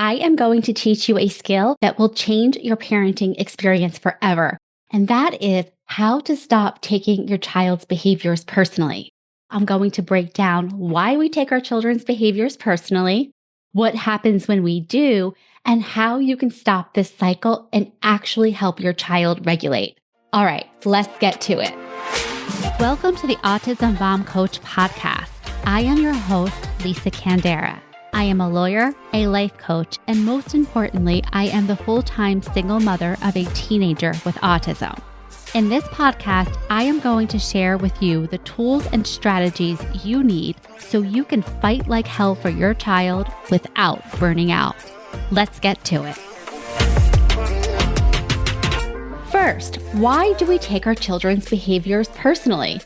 I am going to teach you a skill that will change your parenting experience forever. And that is how to stop taking your child's behaviors personally. I'm going to break down why we take our children's behaviors personally, what happens when we do, and how you can stop this cycle and actually help your child regulate. All right, let's get to it. Welcome to the Autism Mom Coach podcast. I am your host, Lisa Candera. I am a lawyer, a life coach, and most importantly, I am the full-time single mother of a teenager with autism. In this podcast, I am going to share with you the tools and strategies you need so you can fight like hell for your child without burning out. Let's get to it. First, why do we take our children's behaviors personally?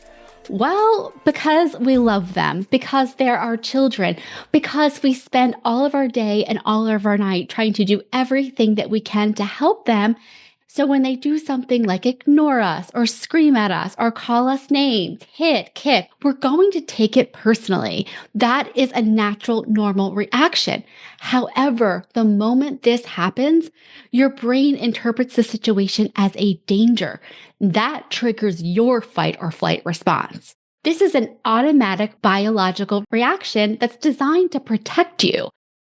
Well, because we love them, because they're our children, because we spend all of our day and all of our night trying to do everything that we can to help them. So when they do something like ignore us or scream at us or call us names, hit, kick, we're going to take it personally. That is a natural, normal reaction. However, the moment this happens, your brain interprets the situation as a danger. That triggers your fight or flight response. This is an automatic biological reaction that's designed to protect you.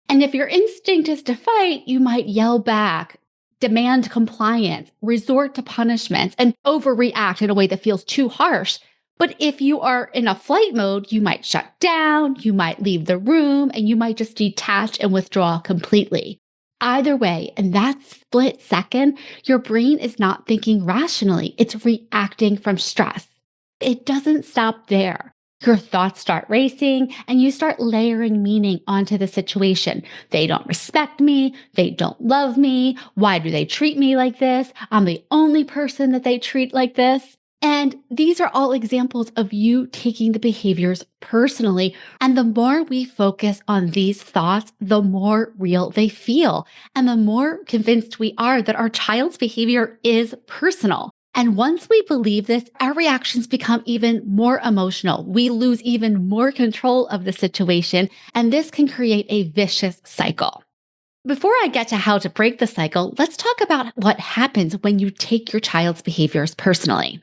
And if your instinct is to fight, you might yell back, demand compliance, resort to punishments, and overreact in a way that feels too harsh. But if you are in a flight mode, you might shut down, you might leave the room, and you might just detach and withdraw completely. Either way, in that split second, your brain is not thinking rationally. It's reacting from stress. It doesn't stop there. Your thoughts start racing and you start layering meaning onto the situation. They don't respect me. They don't love me. Why do they treat me like this? I'm the only person that they treat like this. And these are all examples of you taking the behaviors personally. And the more we focus on these thoughts, the more real they feel. And the more convinced we are that our child's behavior is personal. And once we believe this, our reactions become even more emotional. We lose even more control of the situation, and this can create a vicious cycle. Before I get to how to break the cycle, let's talk about what happens when you take your child's behaviors personally.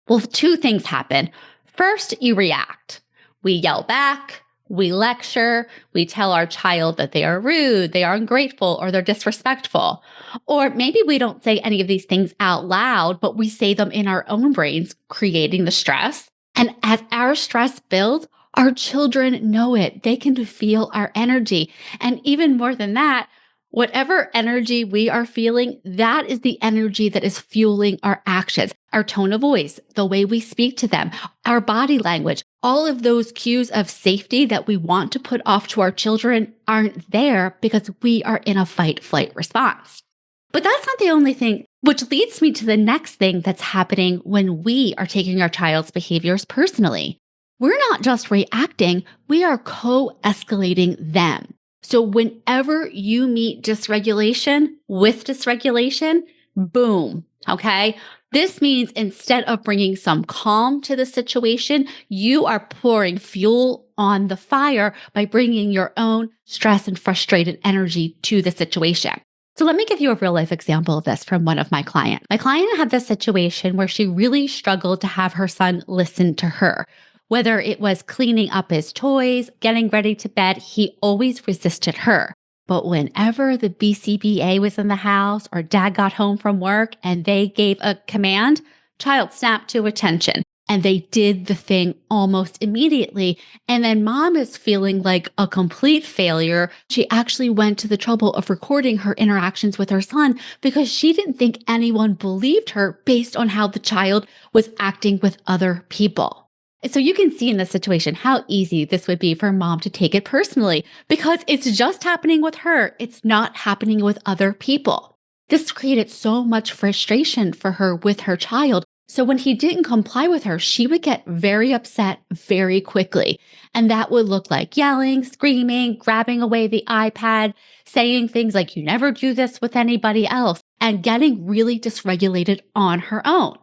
Well, two things happen. First, you react. We yell back. We lecture, we tell our child that they are rude, they are ungrateful, or they're disrespectful. Or maybe we don't say any of these things out loud, but we say them in our own brains, creating the stress. And as our stress builds, our children know it. They can feel our energy. And even more than that, whatever energy we are feeling, that is the energy that is fueling our actions, our tone of voice, the way we speak to them, our body language. All of those cues of safety that we want to put off to our children aren't there because we are in a fight-flight response. But that's not the only thing, which leads me to the next thing that's happening when we are taking our child's behaviors personally. We're not just reacting, we are co-escalating them. So whenever you meet dysregulation with dysregulation, boom, okay? This means instead of bringing some calm to the situation, you are pouring fuel on the fire by bringing your own stress and frustrated energy to the situation. So let me give you a real life example of this from one of my clients. My client had this situation where she really struggled to have her son listen to her. Whether it was cleaning up his toys, getting ready to bed, he always resisted her. But whenever the BCBA was in the house or dad got home from work and they gave a command, child snapped to attention and they did the thing almost immediately. And then mom is feeling like a complete failure. She actually went to the trouble of recording her interactions with her son because she didn't think anyone believed her based on how the child was acting with other people. So you can see in this situation how easy this would be for mom to take it personally because it's just happening with her. It's not happening with other people. This created so much frustration for her with her child. So when he didn't comply with her, she would get very upset very quickly. And that would look like yelling, screaming, grabbing away the iPad, saying things like, "You never do this with anybody else," and getting really dysregulated on her own.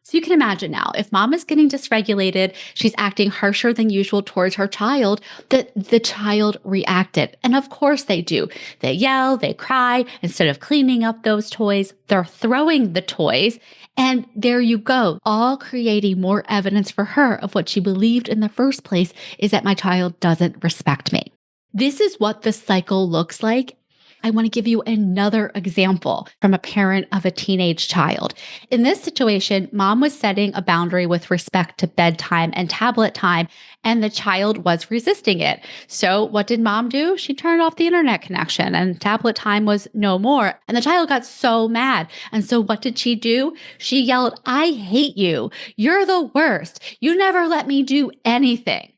So you can imagine now, if mom is getting dysregulated, she's acting harsher than usual towards her child, that the child reacted. And of course they do. They yell, they cry. Instead of cleaning up those toys, they're throwing the toys. And there you go, all creating more evidence for her of what she believed in the first place is that my child doesn't respect me. This is what the cycle looks like. I want to give you another example from a parent of a teenage child. In this situation, mom was setting a boundary with respect to bedtime and tablet time, and the child was resisting it. So what did mom do? She turned off the internet connection and tablet time was no more. And the child got so mad. And so what did she do? She yelled, "I hate you. You're the worst. You never let me do anything."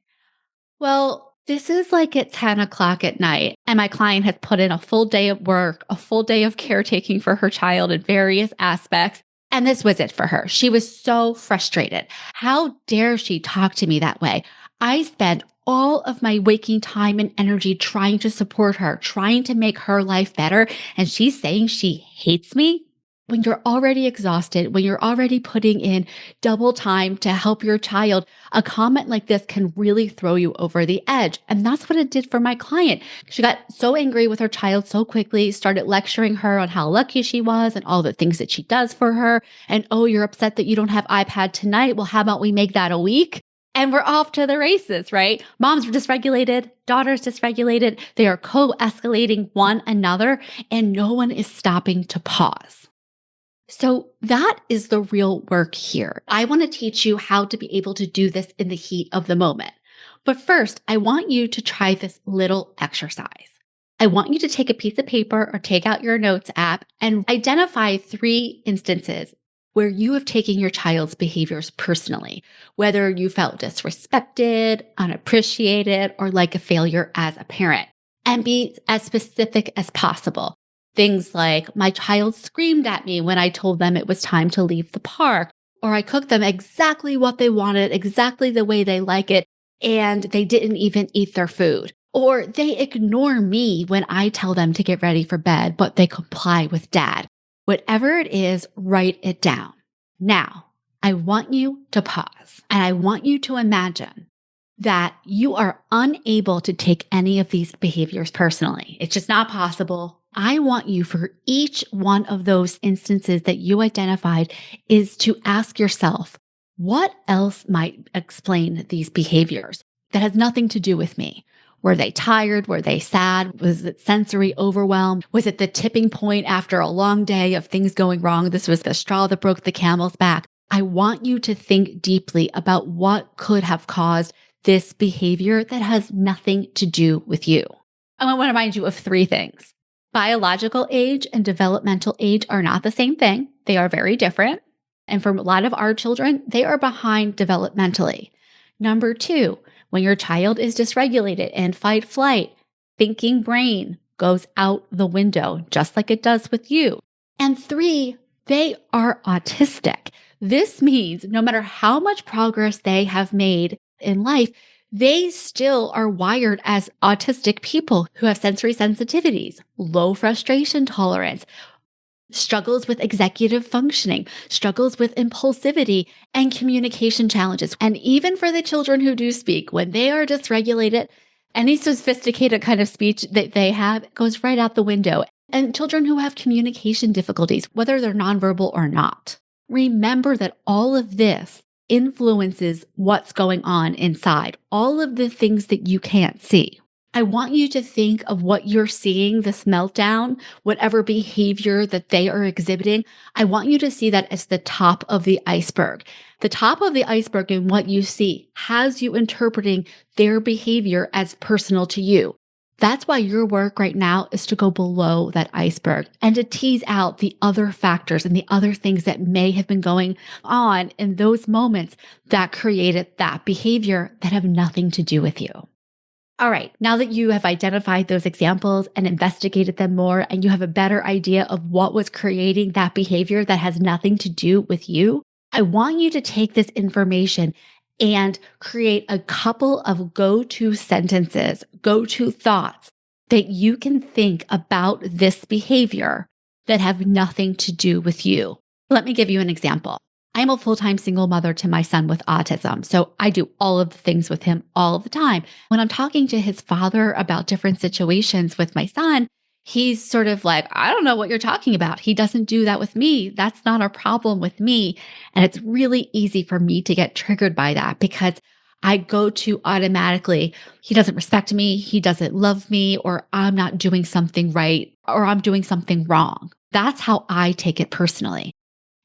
Well, this is like at 10 o'clock at night, and my client has put in a full day of work, a full day of caretaking for her child in various aspects. And this was it for her. She was so frustrated. How dare she talk to me that way? I spent all of my waking time and energy trying to support her, trying to make her life better. And she's saying she hates me? When you're already exhausted, when you're already putting in double time to help your child, a comment like this can really throw you over the edge. And that's what it did for my client. She got so angry with her child so quickly, started lecturing her on how lucky she was and all the things that she does for her. And, "Oh, you're upset that you don't have iPad tonight. Well, how about we make that a week?" And we're off to the races, right? Moms are dysregulated, daughters dysregulated. They are co-escalating one another, and no one is stopping to pause. So that is the real work here. I want to teach you how to be able to do this in the heat of the moment. But first, I want you to try this little exercise. I want you to take a piece of paper or take out your notes app and identify 3 instances where you have taken your child's behaviors personally, whether you felt disrespected, unappreciated, or like a failure as a parent, and be as specific as possible. Things like, my child screamed at me when I told them it was time to leave the park, or I cooked them exactly what they wanted, exactly the way they like it, and they didn't even eat their food. Or they ignore me when I tell them to get ready for bed, but they comply with dad. Whatever it is, write it down. Now, I want you to pause and I want you to imagine that you are unable to take any of these behaviors personally. It's just not possible. I want you, for each one of those instances that you identified, is to ask yourself, what else might explain these behaviors that has nothing to do with me? Were they tired? Were they sad? Was it sensory overwhelm? Was it the tipping point after a long day of things going wrong? This was the straw that broke the camel's back. I want you to think deeply about what could have caused this behavior that has nothing to do with you. I want to remind you of 3 things. Biological age and developmental age are not the same thing. They are very different. And for a lot of our children, they are behind developmentally. Number 2, when your child is dysregulated and fight flight, thinking brain goes out the window, just like it does with you. And 3, they are autistic. This means no matter how much progress they have made in life, they still are wired as autistic people who have sensory sensitivities, low frustration tolerance, struggles with executive functioning, struggles with impulsivity, and communication challenges. And even for the children who do speak, when they are dysregulated, any sophisticated kind of speech that they have goes right out the window. And children who have communication difficulties, whether they're nonverbal or not. Remember that all of this influences what's going on inside, all of the things that you can't see. I want you to think of what you're seeing, this meltdown, whatever behavior that they are exhibiting. I want you to see that as the top of the iceberg. The top of the iceberg in what you see has you interpreting their behavior as personal to you. That's why your work right now is to go below that iceberg and to tease out the other factors and the other things that may have been going on in those moments that created that behavior that have nothing to do with you. All right, now that you have identified those examples and investigated them more, and you have a better idea of what was creating that behavior that has nothing to do with you, I want you to take this information and create a couple of go-to sentences, go-to thoughts that you can think about this behavior that have nothing to do with you. Let me give you an example. I'm a full-time single mother to my son with autism, so I do all of the things with him all of the time. When I'm talking to his father about different situations with my son, he's sort of like, I don't know what you're talking about. He doesn't do that with me. That's not a problem with me. And it's really easy for me to get triggered by that because I go to automatically, he doesn't respect me, he doesn't love me, or I'm not doing something right, or I'm doing something wrong. That's how I take it personally.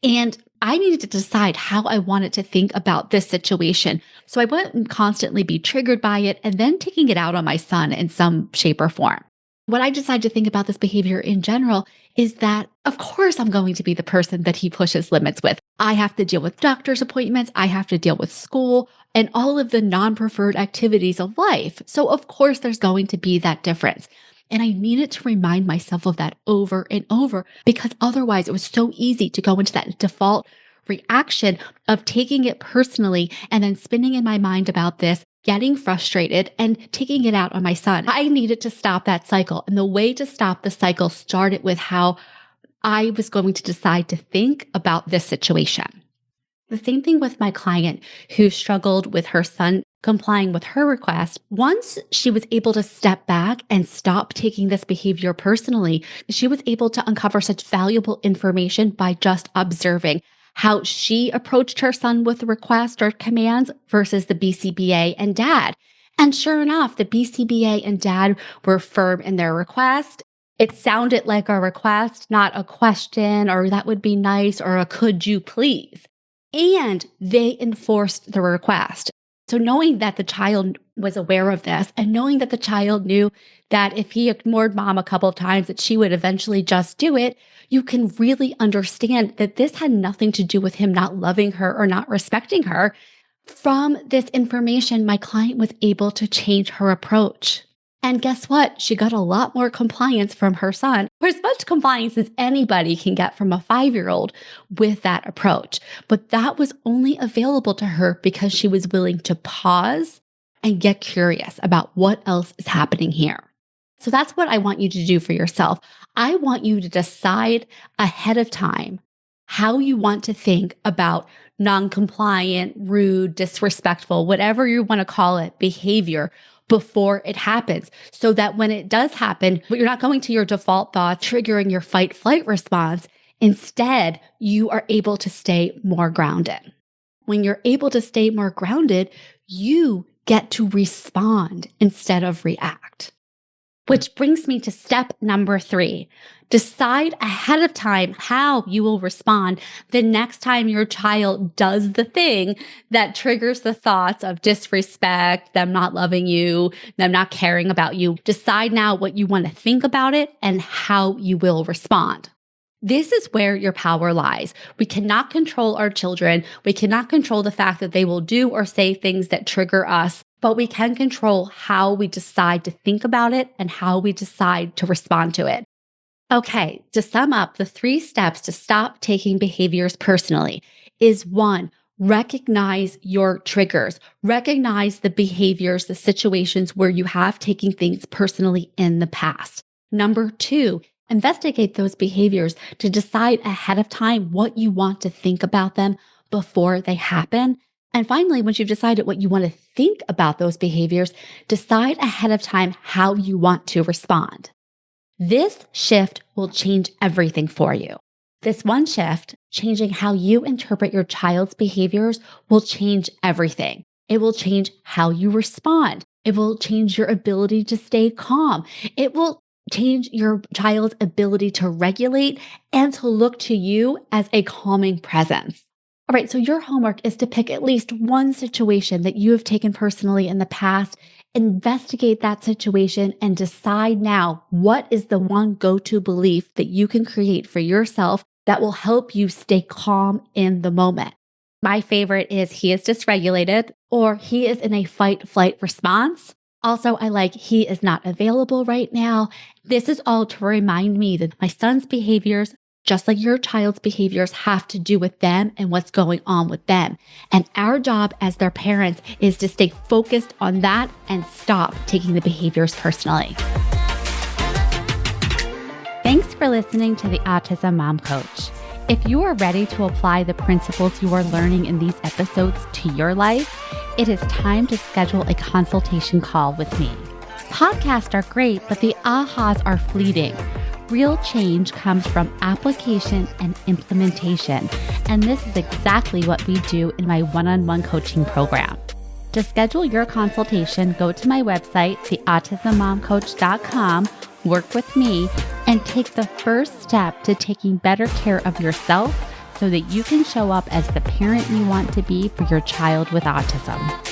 And I needed to decide how I wanted to think about this situation. So I wouldn't constantly be triggered by it and then taking it out on my son in some shape or form. What I decided to think about this behavior in general is that, of course, I'm going to be the person that he pushes limits with. I have to deal with doctor's appointments. I have to deal with school and all of the non-preferred activities of life. So, of course, there's going to be that difference. And I needed to remind myself of that over and over because otherwise it was so easy to go into that default reaction of taking it personally and then spinning in my mind about this, getting frustrated and taking it out on my son. I needed to stop that cycle. And the way to stop the cycle started with how I was going to decide to think about this situation. The same thing with my client who struggled with her son complying with her request. Once she was able to step back and stop taking this behavior personally, she was able to uncover such valuable information by just observing how she approached her son with requests or commands versus the BCBA and dad. And sure enough, the BCBA and dad were firm in their request. It sounded like a request, not a question, or that would be nice, or a could you please. And they enforced the request. So knowing that the child was aware of this and knowing that the child knew that if he ignored mom a couple of times, that she would eventually just do it, you can really understand that this had nothing to do with him not loving her or not respecting her. From this information, my client was able to change her approach. And guess what? She got a lot more compliance from her son, or as much compliance as anybody can get from a 5-year-old with that approach. But that was only available to her because she was willing to pause and get curious about what else is happening here. So that's what I want you to do for yourself. I want you to decide ahead of time how you want to think about non-compliant, rude, disrespectful, whatever you want to call it, behavior before it happens, so that when it does happen, you're not going to your default thoughts, triggering your fight-flight response. Instead, you are able to stay more grounded. When you're able to stay more grounded, you get to respond instead of react. Which brings me to step number 3. Decide ahead of time how you will respond the next time your child does the thing that triggers the thoughts of disrespect, them not loving you, them not caring about you. Decide now what you want to think about it and how you will respond. This is where your power lies. We cannot control our children. We cannot control the fact that they will do or say things that trigger us, but we can control how we decide to think about it and how we decide to respond to it. Okay, to sum up, the 3 steps to stop taking behaviors personally is 1, recognize your triggers. Recognize the behaviors, the situations where you have taken things personally in the past. Number 2, investigate those behaviors to decide ahead of time what you want to think about them before they happen. And finally, once you've decided what you want to think about those behaviors, decide ahead of time how you want to respond. This shift will change everything for you. This one shift, changing how you interpret your child's behaviors, will change everything. It will change how you respond. It will change your ability to stay calm. It will change your child's ability to regulate and to look to you as a calming presence. All right, so your homework is to pick at least one situation that you have taken personally in the past, investigate that situation, and decide now what is the one go-to belief that you can create for yourself that will help you stay calm in the moment. My favorite is he is dysregulated or he is in a fight-flight response. Also, I like he is not available right now. This is all to remind me that my son's behaviors, just like your child's behaviors, have to do with them and what's going on with them. And our job as their parents is to stay focused on that and stop taking the behaviors personally. Thanks for listening to the Autism Mom Coach. If you are ready to apply the principles you are learning in these episodes to your life, it is time to schedule a consultation call with me. Podcasts are great, but the ahas are fleeting. Real change comes from application and implementation, and this is exactly what we do in my one-on-one coaching program. To schedule your consultation, go to my website, theautismmomcoach.com, work with me, and take the first step to taking better care of yourself so that you can show up as the parent you want to be for your child with autism.